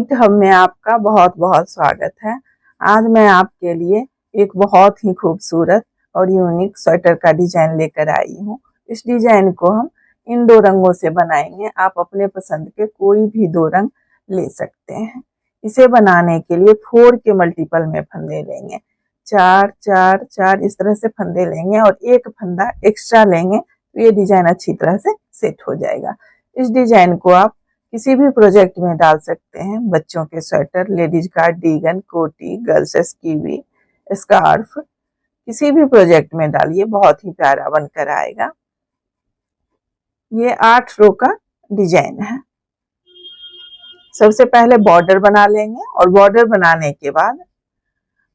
Cute hub में आपका बहुत बहुत स्वागत है। आज मैं आपके लिए एक बहुत ही खूबसूरत और यूनिक स्वेटर का डिजाइन लेकर आई हूँ। इस डिजाइन को हम इन दो रंगों से बनाएंगे। आप अपने पसंद के कोई भी दो रंग ले सकते हैं। इसे बनाने के लिए 4 के मल्टीपल में फंदे लेंगे। 4 4 4 इस तरह से फंदे लेंगे और एक फंदा एक्स्ट्रा लेंगे तो ये डिजाइन अच्छी तरह से सेट हो जाएगा। इस डिजाइन को आप किसी भी प्रोजेक्ट में डाल सकते हैं। बच्चों के स्वेटर, लेडीज कार्डिगन, कोटी, गर्ल्स स्कीवी, स्कार्फ, किसी भी प्रोजेक्ट में डालिए, बहुत ही प्यारा बनकर आएगा। ये 8 रो का डिजाइन है। सबसे पहले बॉर्डर बना लेंगे और बॉर्डर बनाने के बाद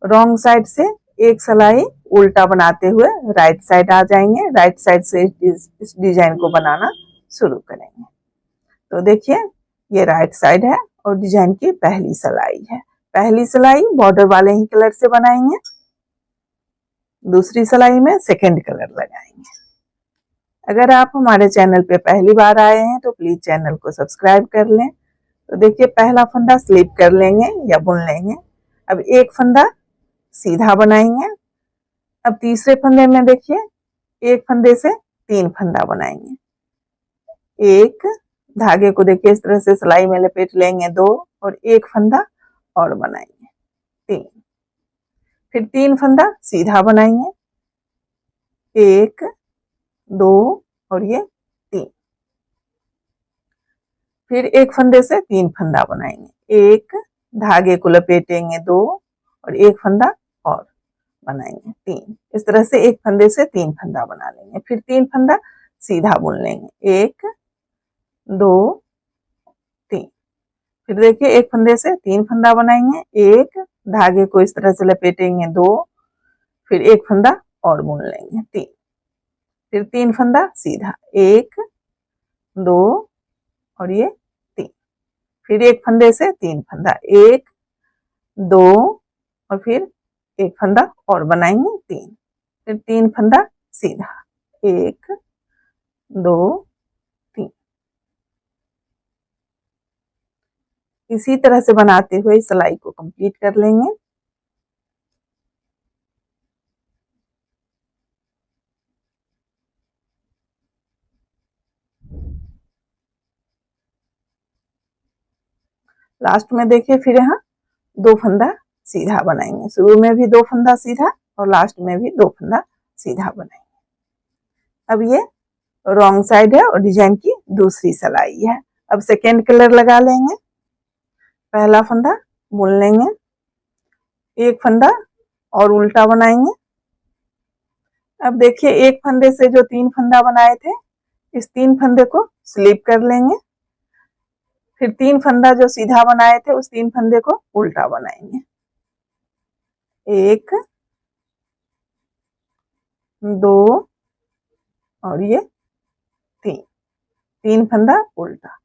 रॉन्ग साइड से एक सिलाई उल्टा बनाते हुए राइट साइड आ जाएंगे। राइट साइड से इस डिजाइन को बनाना शुरू करेंगे। तो देखिए ये राइट साइड है और डिजाइन की पहली सिलाई है। पहली सिलाई बॉर्डर वाले ही कलर से बनाएंगे, दूसरी सिलाई में सेकंड कलर लगाएंगे। अगर आप हमारे चैनल पे पहली बार आए हैं तो प्लीज चैनल को सब्सक्राइब कर लें। तो देखिए पहला फंदा स्लिप कर लेंगे या बुन लेंगे। अब एक फंदा सीधा बनाएंगे। अब तीसरे फंदे में देखिए एक फंदे से 3 फंदा बनाएंगे। एक धागे को देखिए इस तरह से सिलाई में लपेट लेंगे 2 और एक फंदा और बनाएंगे 3। फिर 3 फंदा सीधा बनाएंगे, 1 2 और ये 3। फिर एक फंदे से 3 फंदा बनाएंगे, एक धागे को लपेटेंगे 2 और एक फंदा और बनाएंगे 3। इस तरह से एक फंदे से 3 फंदा बना लेंगे। फिर 3 फंदा सीधा बुन लेंगे, 1 2 3। फिर देखिए एक फंदे से 3 फंदा बनाएंगे, एक धागे को इस तरह से लपेटेंगे 2, फिर एक फंदा और बुन लेंगे 3। फिर 3 फंदा सीधा, 1 2 और ये 3। फिर एक फंदे से 3 फंदा, 1 2 और फिर एक फंदा और बनाएंगे 3। फिर 3 फंदा सीधा, 1 2 3। इसी तरह से बनाते हुए सिलाई को कंप्लीट कर लेंगे। लास्ट में देखिए फिर यहाँ 2 फंदा सीधा बनाएंगे। शुरू में भी 2 फंदा सीधा और लास्ट में भी 2 फंदा सीधा बनाएंगे। अब ये रॉन्ग साइड है और डिजाइन की दूसरी सिलाई है। अब सेकेंड कलर लगा लेंगे। पहला फंदा बुन लेंगे, एक फंदा और उल्टा बनाएंगे। अब देखिए एक फंदे से जो 3 फंदा बनाए थे, इस 3 फंदे को स्लिप कर लेंगे। फिर 3 फंदा जो सीधा बनाए थे उस 3 फंदे को उल्टा बनाएंगे, 1 2 और ये 3 फंदा उल्टा।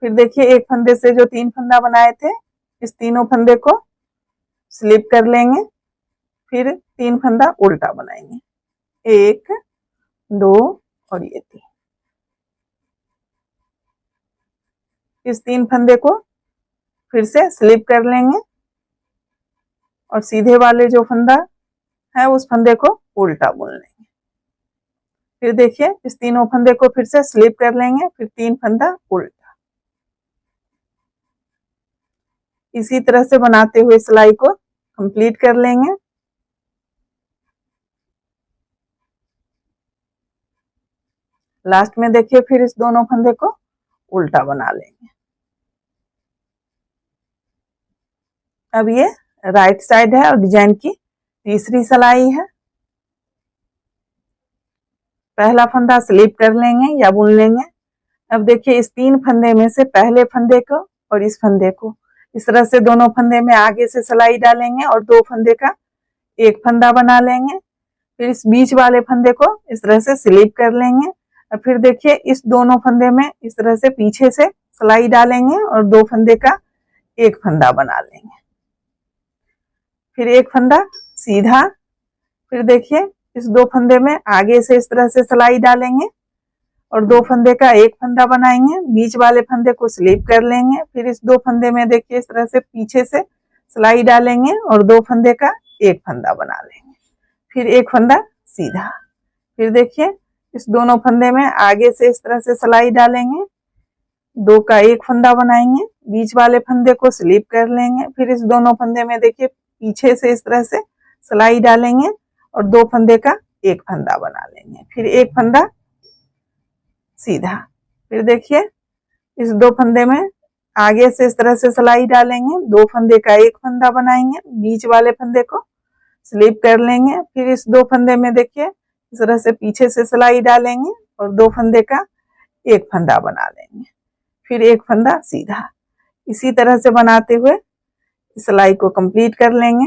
फिर देखिए एक फंदे से जो 3 फंदा बनाए थे, इस तीनों फंदे को स्लिप कर लेंगे। फिर 3 फंदा उल्टा बनाएंगे, 1 2 और ये 3। इस 3 फंदे को फिर से स्लिप कर लेंगे और सीधे वाले जो फंदा है उस फंदे को उल्टा बुन लेंगे। फिर देखिए इस तीनों फंदे को फिर से स्लिप कर लेंगे, फिर 3 फंदा उल्टा। इसी तरह से बनाते हुए सिलाई को कंप्लीट कर लेंगे। लास्ट में देखिए फिर इस दोनों फंदे को उल्टा बना लेंगे। अब ये राइट साइड है और डिजाइन की तीसरी सिलाई है। पहला फंदा स्लिप कर लेंगे या बुन लेंगे। अब देखिए इस 3 फंदे में से पहले फंदे को और इस फंदे को इस तरह से दोनों फंदे में आगे से सिलाई डालेंगे और 2 फंदे का एक फंदा बना लेंगे। फिर इस बीच वाले फंदे को इस तरह से स्लिप कर लेंगे और फिर देखिए इस दोनों फंदे में इस तरह से पीछे से सिलाई डालेंगे और 2 फंदे का एक फंदा बना लेंगे। फिर एक फंदा सीधा। फिर देखिए इस 2 फंदे में आगे से इस तरह से सिलाई डालेंगे और 2 फंदे का एक फंदा बनाएंगे, बीच वाले फंदे को स्लिप कर लेंगे, फिर इस 2 फंदे में देखिए इस तरह से पीछे से सिलाई डालेंगे और 2 फंदे का एक फंदा बना लेंगे, फिर एक फंदा सीधा। फिर देखिए इस दोनों फंदे में आगे से इस तरह से सिलाई डालेंगे, 2 का एक फंदा बनाएंगे, बीच वाले फंदे को स्लिप कर लेंगे, फिर इस दोनों फंदे में देखिए पीछे से इस तरह से सिलाई डालेंगे और 2 फंदे का एक फंदा बना लेंगे, फिर एक फंदा सीधा। फिर देखिए इस 2 फंदे में आगे से इस तरह से सिलाई डालेंगे, 2 फंदे का एक फंदा बनाएंगे, बीच वाले फंदे को स्लिप कर लेंगे, फिर इस 2 फंदे में देखिए इस तरह से पीछे से सिलाई डालेंगे और 2 फंदे का एक फंदा बना लेंगे, फिर एक फंदा सीधा। इसी तरह से बनाते हुए सिलाई को कंप्लीट कर लेंगे।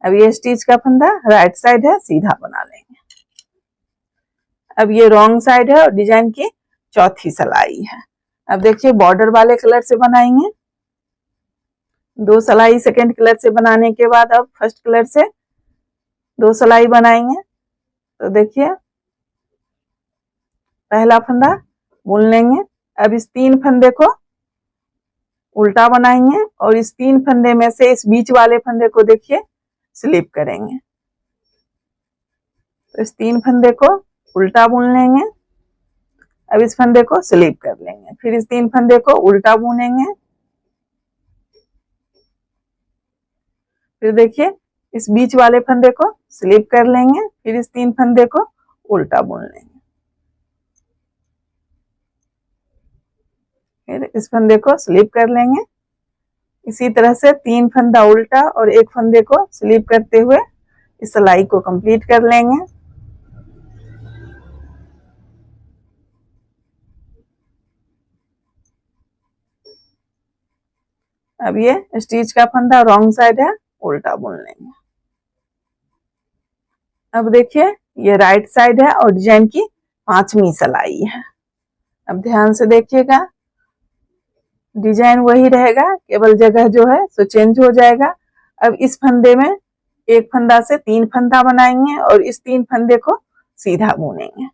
अब ये स्टिच का फंदा राइट साइड है, सीधा बना लेंगे। अब ये रॉन्ग साइड है और डिजाइन की चौथी सिलाई है। अब देखिए बॉर्डर वाले कलर से बनाएंगे, 2 सिलाई सेकेंड कलर से बनाने के बाद अब फर्स्ट कलर से 2 सिलाई बनाएंगे। तो देखिए पहला फंदा बुन लेंगे, अब इस 3 फंदे को उल्टा बनाएंगे और इस 3 फंदे में से इस बीच वाले फंदे को देखिए स्लिप करेंगे, तो इस 3 फंदे को उल्टा बुन लेंगे, अब इस फंदे को स्लिप कर लेंगे, फिर इस 3 फंदे को उल्टा बुनेंगे, फिर देखिए इस बीच वाले फंदे को स्लिप कर लेंगे, फिर इस 3 फंदे को उल्टा बुन लेंगे, फिर इस फंदे को स्लिप कर लेंगे। इसी तरह से 3 फंदा उल्टा और एक फंदे को स्लिप करते हुए इस सिलाई को कंप्लीट कर लेंगे। अब ये स्टिच का फंदा रॉन्ग साइड है, उल्टा बुन लेंगे। अब देखिए ये राइट साइड है और डिजाइन की 5वीं सिलाई है। अब ध्यान से देखिएगा, डिजाइन वही रहेगा, केवल जगह जो है सो चेंज हो जाएगा। अब इस फंदे में एक फंदा से 3 फंदा बनाएंगे और इस 3 फंदे को सीधा बुनेंगे।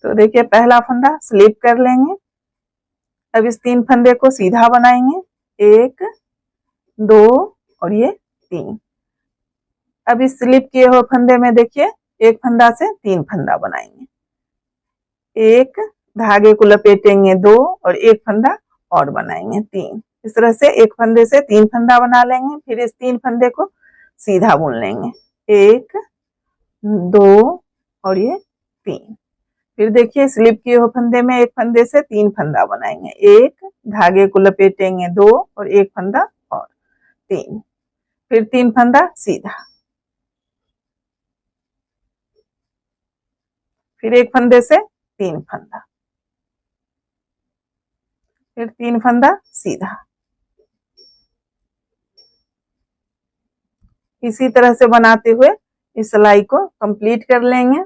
तो देखिए पहला फंदा स्लिप कर लेंगे, अब इस 3 फंदे को सीधा बनाएंगे, 1 2 और ये 3। अब इस स्लिप किए हुए फंदे में देखिए एक फंदा से 3 फंदा बनाएंगे, 1 धागे को लपेटेंगे 2 और एक फंदा और बनाएंगे 3। इस तरह से एक फंदे से 3 फंदा बना लेंगे, फिर इस 3 फंदे को सीधा बुन लेंगे, 1 2 और ये 3। फिर देखिए स्लिप किए हुए फंदे में एक फंदे से 3 फंदा बनाएंगे, 1 धागे को लपेटेंगे 2 और एक फंदा और 3, फिर 3 फंदा सीधा, फिर एक फंदे से 3 फंदा, फिर 3 फंदा सीधा। इसी तरह से बनाते हुए इस सिलाई को कंप्लीट कर लेंगे।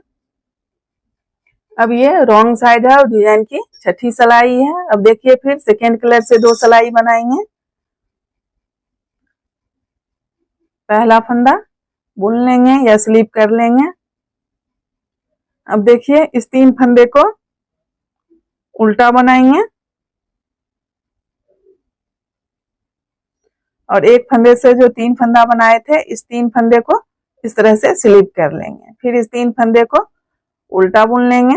अब ये रॉन्ग साइड है और डिजाइन की 6ठी सिलाई है। अब देखिए फिर सेकेंड कलर से 2 सिलाई बनाएंगे, पहला फंदा बुन लेंगे या स्लिप कर लेंगे। अब देखिए इस 3 फंदे को उल्टा बनाएंगे और एक फंदे से जो 3 फंदा बनाए थे इस 3 फंदे को इस तरह से स्लिप कर लेंगे, फिर इस 3 फंदे को उल्टा बुन लेंगे,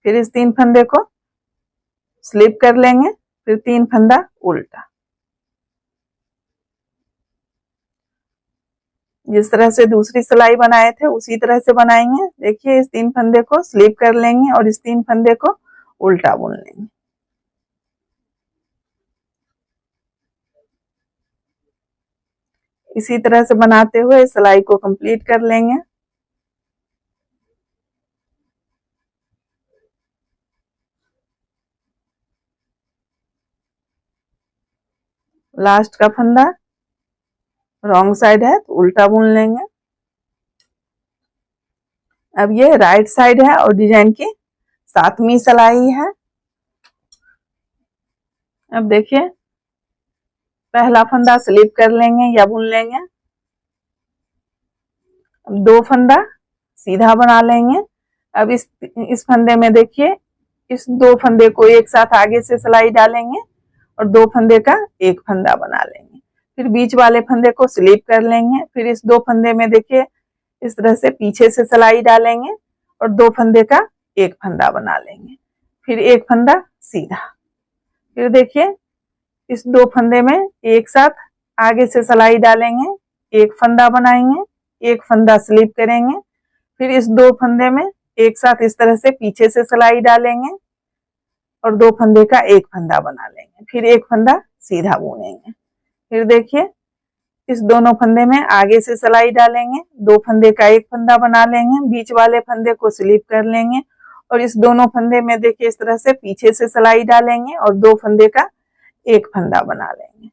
फिर इस 3 फंदे को स्लिप कर लेंगे, फिर 3 फंदा उल्टा। जिस तरह से दूसरी सिलाई बनाए थे उसी तरह से बनाएंगे। देखिए इस 3 फंदे को स्लिप कर लेंगे और इस 3 फंदे को उल्टा बुन लेंगे। इसी तरह से बनाते हुए सिलाई को कंप्लीट कर लेंगे। लास्ट का फंदा रॉन्ग साइड है तो उल्टा बुन लेंगे। अब ये राइट साइड है और डिजाइन की 7वीं सिलाई है। अब देखिए पहला फंदा स्लिप कर लेंगे या बुन लेंगे। अब 2 फंदा सीधा बना लेंगे। अब इस फंदे में देखिए इस 2 फंदे को एक साथ आगे से सिलाई डालेंगे और 2 फंदे का एक फंदा बना लेंगे। फिर बीच वाले फंदे को स्लिप कर लेंगे। फिर इस 2 फंदे में देखिए इस तरह से पीछे से सिलाई डालेंगे और 2 फंदे का एक फंदा बना लेंगे। फिर एक फंदा सीधा। फिर देखिए इस 2 फंदे में एक साथ आगे से सिलाई डालेंगे, एक फंदा बनाएंगे, एक फंदा स्लिप करेंगे। फिर इस 2 फंदे में एक साथ इस तरह से पीछे से सिलाई डालेंगे और 2 फंदे का एक फंदा बना लेंगे। फिर एक फंदा सीधा बुनेंगे। फिर देखिए इस दोनों फंदे में आगे से सिलाई डालेंगे, 2 फंदे का एक फंदा बना लेंगे, बीच वाले फंदे को स्लिप कर लेंगे और इस दोनों फंदे में देखिए इस तरह से पीछे से सिलाई डालेंगे और 2 फंदे का एक फंदा बना लेंगे।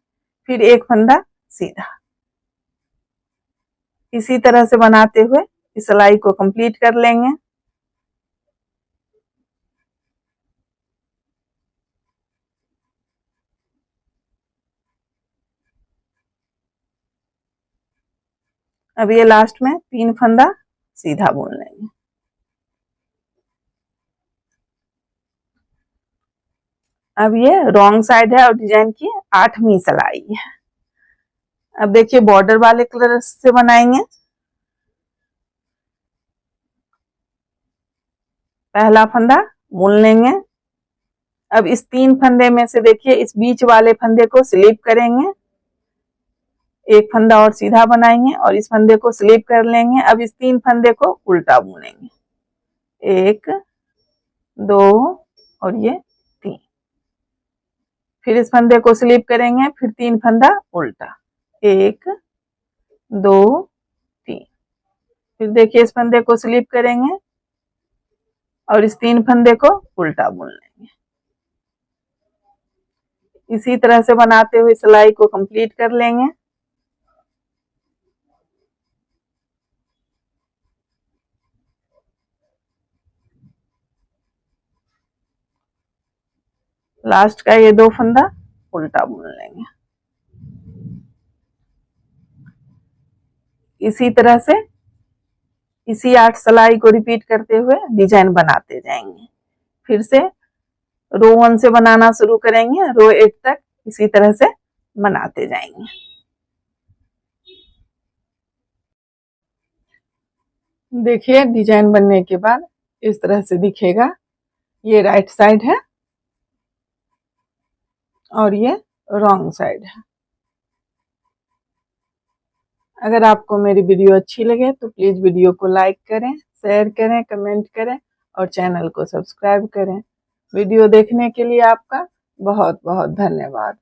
फिर एक फंदा सीधा। इसी तरह से बनाते हुए इस सिलाई को कंप्लीट कर लेंगे। अब ये लास्ट में 3 फंदा सीधा बुन लेंगे। अब ये रॉन्ग साइड है और डिजाइन की 8वीं सिलाई है। अब देखिए बॉर्डर वाले कलर से बनाएंगे। पहला फंदा बुन लेंगे। अब इस 3 फंदे में से देखिए इस बीच वाले फंदे को स्लिप करेंगे, एक फंदा और सीधा बनाएंगे और इस फंदे को स्लिप कर लेंगे। अब इस 3 फंदे को उल्टा बुनेंगे, 1 2 और ये 3। फिर इस फंदे को स्लिप करेंगे, फिर 3 फंदा उल्टा, 1 2 3। फिर देखिए इस फंदे को स्लिप करेंगे और इस 3 फंदे को उल्टा बुन लेंगे। इसी तरह से बनाते हुए सिलाई को कंप्लीट कर लेंगे। लास्ट का ये 2 फंदा उल्टा बुन लेंगे। इसी तरह से इसी 8 सिलाई को रिपीट करते हुए डिजाइन बनाते जाएंगे। फिर से रो 1 से बनाना शुरू करेंगे, रो 8 तक इसी तरह से बनाते जाएंगे। देखिए डिजाइन बनने के बाद इस तरह से दिखेगा। ये राइट साइड है और ये रॉन्ग साइड है। अगर आपको मेरी वीडियो अच्छी लगे तो प्लीज़ वीडियो को लाइक करें, शेयर करें, कमेंट करें और चैनल को सब्सक्राइब करें। वीडियो देखने के लिए आपका बहुत बहुत धन्यवाद।